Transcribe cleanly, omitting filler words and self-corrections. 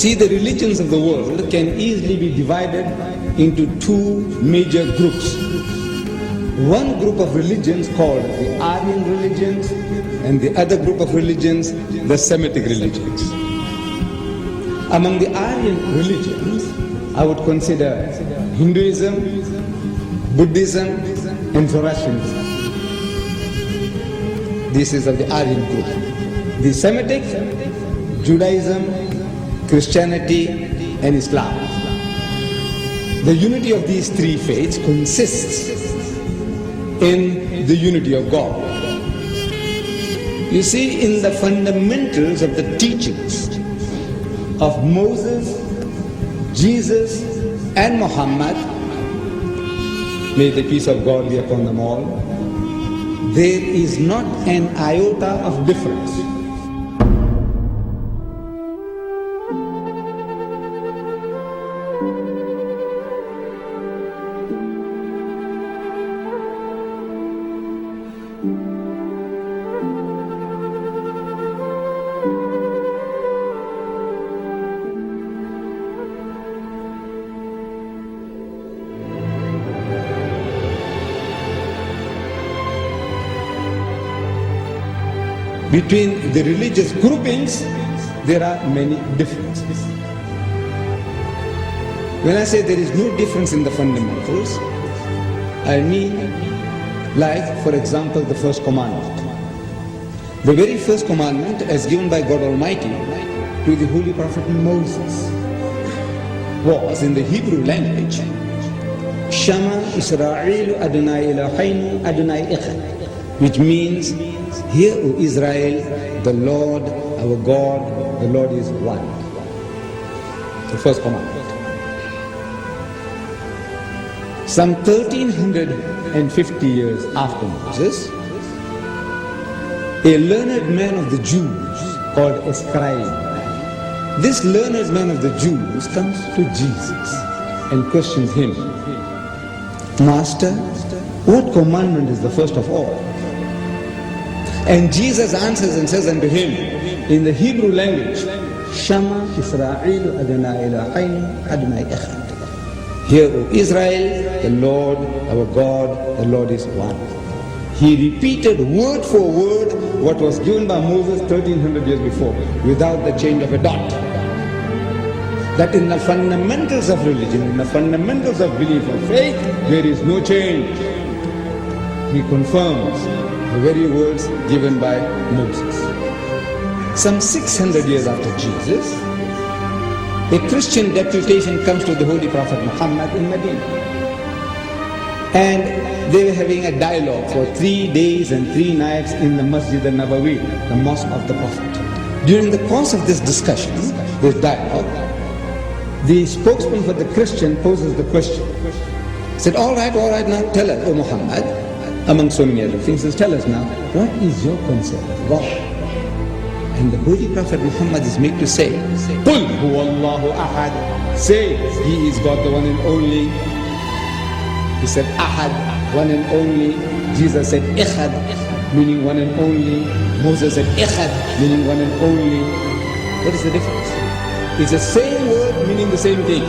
see, the religions of the world can easily be divided into two major groups. One group of religions called the Aryan religions, and the other group of religions, the Semitic religions. Among the Aryan religions, I would consider Hinduism, Buddhism, and Zoroastrianism. This is of the Aryan group. The Semitic, Judaism, Christianity, and Islam. The unity of these three faiths consists in the unity of God. You see, in the fundamentals of the teachings of Moses, Jesus, and Muhammad, may the peace of God be upon them all, there is not an iota of difference. Between the religious groupings, there are many differences. When I say there is no difference in the fundamentals, I mean, like, for example, the first commandment. The very first commandment, as given by God Almighty to the Holy Prophet Moses, was in the Hebrew language, Shama Israel Adonai Eloheinu Adonai Echad, which means, hear, O Israel, the Lord, our God, the Lord is one. The first commandment. Some 1350 years after Moses, a learned man of the Jews called a scribe. This learned man of the Jews comes to Jesus and questions him, Master, what commandment is the first of all? And Jesus answers and says unto him in the Hebrew language, Shama Israel Adonai Eloheinu Adonai Echad. Hear, O Israel, the Lord, our God, the Lord is one. He repeated word for word what was given by Moses 1300 years before, without the change of a dot. That in the fundamentals of religion, in the fundamentals of belief of faith, there is no change. He confirms the very words given by Moses. Some 600 years after Jesus, a Christian deputation comes to the Holy Prophet Muhammad in Medina. And they were having a dialogue for 3 days and 3 nights in the Masjid al-Nabawi, the mosque of the Prophet. During the course of this discussion, this dialogue, the spokesman for the Christian poses the question. He said, all right, now tell us, O Muhammad, among so many other things, says, tell us now, what is your concept of God? And the Holy Prophet Muhammad is made to say, Qul huwallahu ahad. Say, He is God, the one and only. He said, ahad, one and only. Jesus said, echad, meaning one and only. Moses said, echad, meaning one and only. What is the difference? It's the same word meaning the same thing.